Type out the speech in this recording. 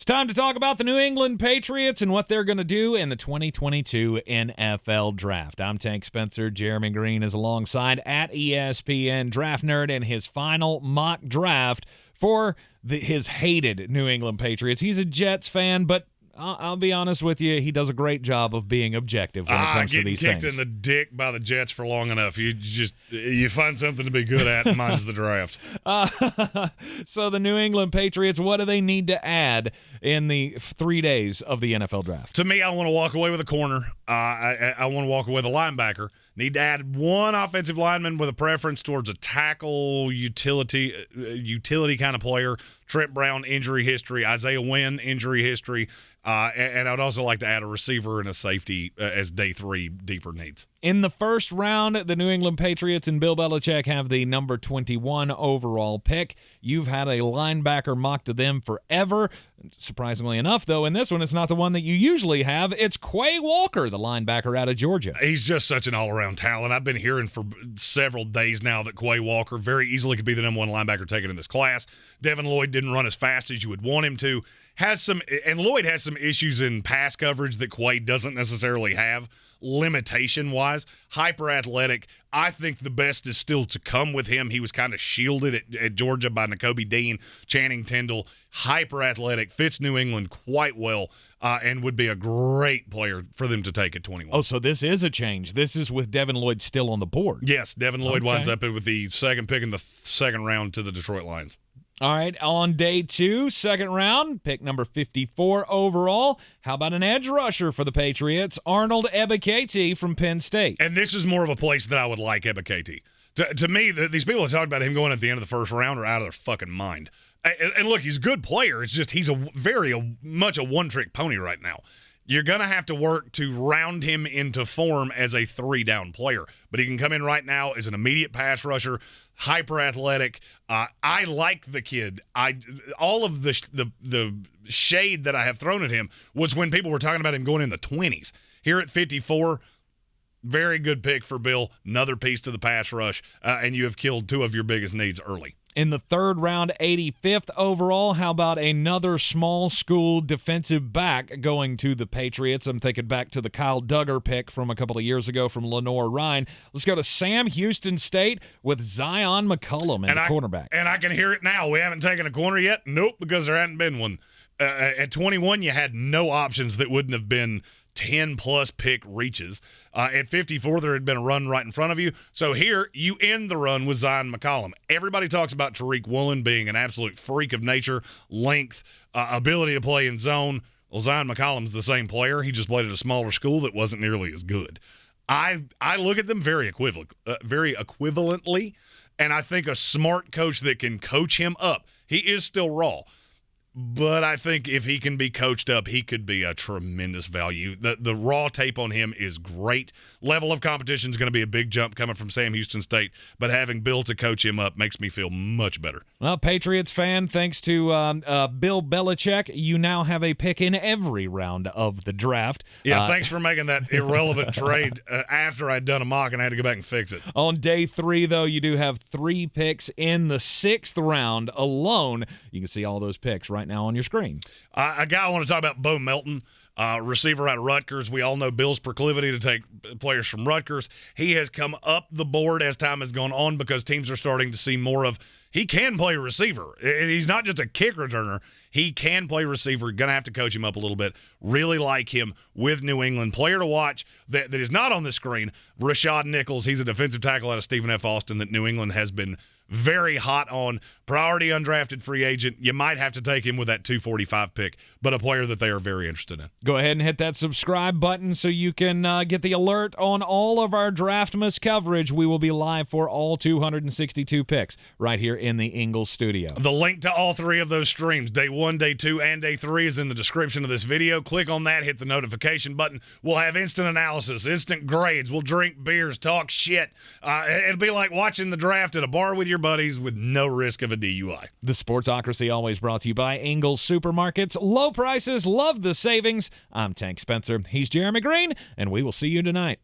It's time to talk about the New England Patriots and what they're going to do in the 2022 NFL Draft. I'm Tank Spencer. Jeremy Greene is alongside at ESPN Draft Nerd in his final mock draft for his hated New England Patriots. He's a Jets fan, but I'll be honest with you, he does a great job of being objective when it comes to these things. Getting kicked in the dick by the Jets for long enough. You find something to be good at, and mine's the draft. So the New England Patriots, what do they need to add in the 3 days of the NFL Draft? To me, I want to walk away with a corner. I want to walk away with a linebacker. Need to add one offensive lineman with a preference towards a tackle utility kind of player. Trent Brown, injury history. Isaiah Wynn, injury history. And I would also like to add a receiver and a safety as day 3 deeper needs. In the first round, the New England Patriots and Bill Belichick have the number 21 overall pick. You've had a linebacker mocked to them forever. Surprisingly enough, though, in this one, it's not the one that you usually have. It's Quay Walker, the linebacker out of Georgia. He's just such an all-around talent. I've been hearing for several days now that Quay Walker very easily could be the number 1 linebacker taken in this class. Devin Lloyd didn't run as fast as you would want him to. Lloyd has some issues in pass coverage that Quay doesn't necessarily have. Limitation-wise, hyper-athletic. I think the best is still to come with him. He was kind of shielded at Georgia by Nakobe Dean, Channing Tindall. Hyper-athletic, fits New England quite well, and would be a great player for them to take at 21. Oh, so this is a change. This is with Devin Lloyd still on the board. Yes, Devin Lloyd winds up with the second pick in the second round to the Detroit Lions. All right, on day 2, second round, pick number 54 overall. How about an edge rusher for the Patriots? Arnold Ebiketie from Penn State. And this is more of a place that I would like Ebiketie. To me, these people that talked about him going at the end of the first round are out of their fucking mind. And look, he's a good player. It's just he's much a one-trick pony right now. You're going to have to work to round him into form as a 3-down player. But he can come in right now as an immediate pass rusher, hyper-athletic. I like the kid. All of the shade that I have thrown at him was when people were talking about him going in the 20s. Here at 54, very good pick for Bill. Another piece to the pass rush, and you have killed 2 of your biggest needs early. In the third round, 85th overall, how about another small school defensive back going to the Patriots? I'm thinking back to the Kyle Duggar pick from a couple of years ago from Lenore-Ryan. Let's go to Sam Houston State with Zion McCollum and the cornerback. And I can hear it now. We haven't taken a corner yet? Nope, because there hadn't been one. At 21, you had no options that wouldn't have been 10-plus pick reaches. At 54, there had been a run right in front of you. So here, you end the run with Zion McCollum. Everybody talks about Tariq Woolen being an absolute freak of nature, length, ability to play in zone. Well, Zion McCollum's the same player. He just played at a smaller school that wasn't nearly as good. I look at them very equivalently, and I think a smart coach that can coach him up, he is still raw. But I think if he can be coached up, he could be a tremendous value. The raw tape on him is great. Level of competition is going to be a big jump coming from Sam Houston State, but having Bill to coach him up makes me feel much better. Well, Patriots fan, thanks to Bill Belichick, you now have a pick in every round of the draft. Yeah, thanks for making that irrelevant trade after I'd done a mock and I had to go back and fix it. On day 3, though, you do have 3 picks in the 6th round alone. You can see all those picks right now on your screen. A guy I want to talk about, Bo Melton, receiver out of Rutgers. We all know Bill's proclivity to take players from Rutgers. He has come up the board as time has gone on because teams are starting to see more of he can play receiver. He's not just a kick returner. He can play receiver. Going to have to coach him up a little bit. Really like him with New England. Player to watch that is not on the screen, Rashad Nichols. He's a defensive tackle out of Stephen F. Austin that New England has been very hot on. Priority undrafted free agent. You might have to take him with that 245 pick, but a player that they are very interested in. Go ahead and hit that subscribe button so you can get the alert on all of our Draftmas coverage. We will be live for all 262 picks right here in the Ingles Studio. The link to all 3 of those streams, day 1, day 2, and day 3, is in the description of this video. Click on that, hit the notification button. We'll have instant analysis, instant grades. We'll drink beers, talk shit. It'll be like watching the draft at a bar with your buddies with no risk of a DUI. The Sportsocracy always brought to you by Ingles Supermarkets. Low prices, love the savings. I'm Tank Spencer. He's Jeremy Greene, and we will see you tonight.